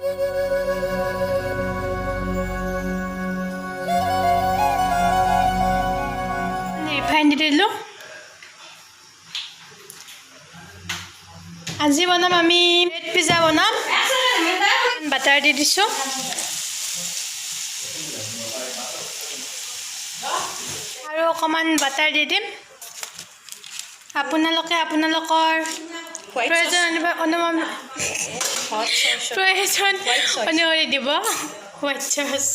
Refine দি দিলোঁ। আজি বনাম আমি ব্ৰেড পিজ্জা বনাম। বাটাৰ দি দিছোঁ। আৰু অকণমান বাটাৰ দি দিম। আপোনালোকে আপোনালোকৰ প্ৰয়োজন অনুসৰি দিব। হোৱাইট চচ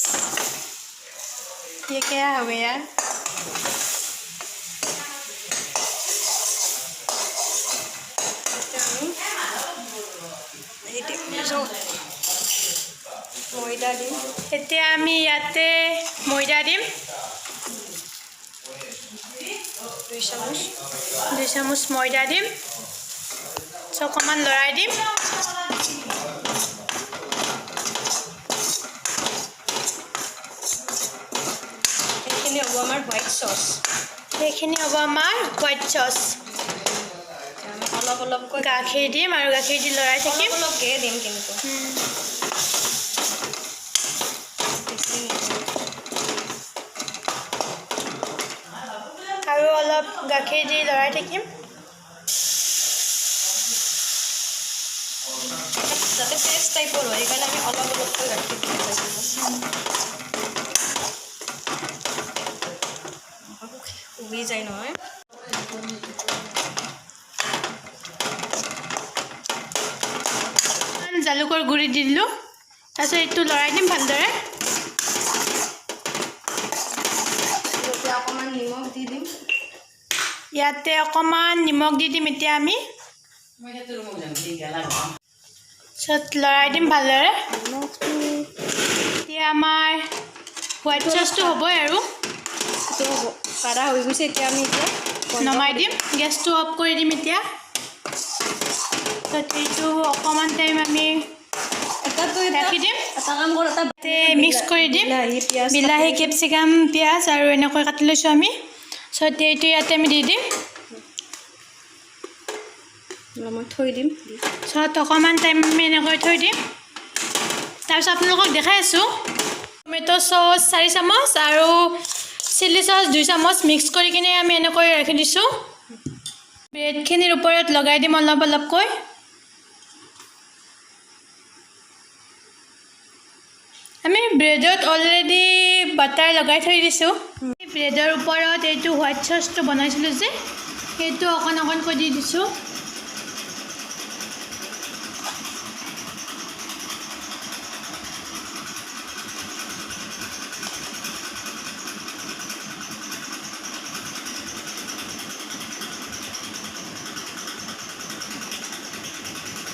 ये क्या हो गया ময়দা দিম। এতিয়া আমি ইয়াতে ময়দা দিম 2 চামুচ ময়দা দিম। অকণমান লৰাই দিম। এইখিনি হ'ব আমাৰ হোৱাইট চচ। সেইখিনি হ'ব আমাৰ হোৱাইট চচ। অলপ অলপকৈ গাখীৰ দিম আৰু গাখীৰ দি লৰাই থাকিম। অলপকৈ দিম কিন্তু আৰু অলপ গাখীৰ দি লৰাই থাকিম যাতে পেষ্ট টাইপৰ হয়। সেইকাৰণে আমি অলপ অলপকৈ গাখীৰ দিব লাগিব। উবি যায় নহয়। জালুকৰ গুড়ি দি দিলোঁ। তাৰপিছত এইটো লৰাই দিম ভালদৰে। অকণমান নিমখ দি দিম। ইয়াতে অকণমান নিমখ দি দিম। এতিয়া আমি লৰাই দিম ভালদৰে। এতিয়া আমাৰ হোৱাইট চচটো হ'বই আৰু কাঢ়া হৈ গৈছে। এতিয়া আমি নমাই দিম। গেছটো অফ কৰি দিম। এতিয়া এইটো অকণমান টাইম আমি ৰাখি দিম। মিক্স কৰি দিম। বিলাহী কেপচিকাম পিঁয়াজ আৰু এনেকৈ কাটি লৈছোঁ আমি। এইটো ইয়াতে আমি দি দিম। মই থৈ দিম। অকণমান টাইম আমি এনেকৈ থৈ দিম। তাৰপিছত আপোনালোকক দেখাই আছোঁ। টমেট' চচ 4 চামুচ আৰু চিলি চচ 2 চামুচ মিক্স কৰি কিনে আমি এনেকৈ ৰাখি দিছোঁ। ব্ৰেডখিনিৰ ওপৰত লগাই দিম অলপ অলপকৈ। আমি ব্ৰেডত অলৰেডি বাটাৰ লগাই থৈ দিছোঁ। ব্ৰেডৰ ওপৰত এইটো হোৱাইট চচটো বনাইছিলোঁ যে সেইটো অকণ অকণকৈ দি দিছোঁ।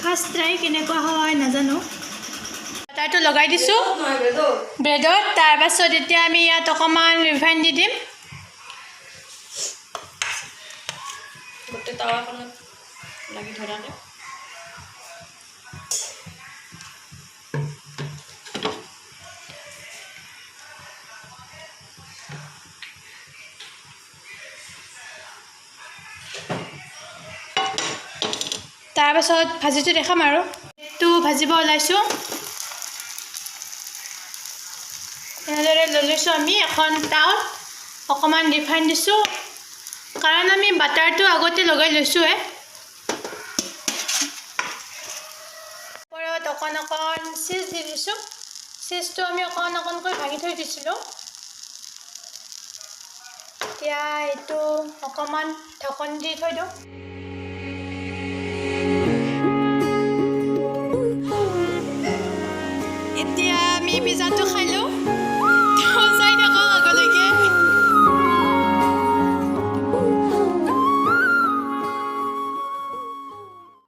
ফাৰ্ষ্ট ট্ৰাই কেনেকুৱা হয় নাজানো। বাটাৰটো লগাই দিছোঁ ব্ৰেডত। তাৰপাছত এতিয়া আমি ইয়াত অকণমান ৰিফাইন দি দিম। গোটেই টাৱাখনত লাগি ধৰাকৈ তাৰপাছত ভাজিটো দেখাম আৰু এইটো ভাজিব ওলাইছোঁ। এনেদৰে লৈ লৈছোঁ আমি এখন টাৱাত। অকণমান ৰিফাইন দিছোঁ কাৰণ আমি বাটাৰটো আগতে লগাই লৈছোঁৱে। ওপৰত অকণ অকণ চীজ দি দিছোঁ। চীজটো আমি অকণ অকণকৈ ভাঙি থৈ দিছিলোঁ। এতিয়া এইটো অকণমান ঢাকনি দি থৈ দিওঁ।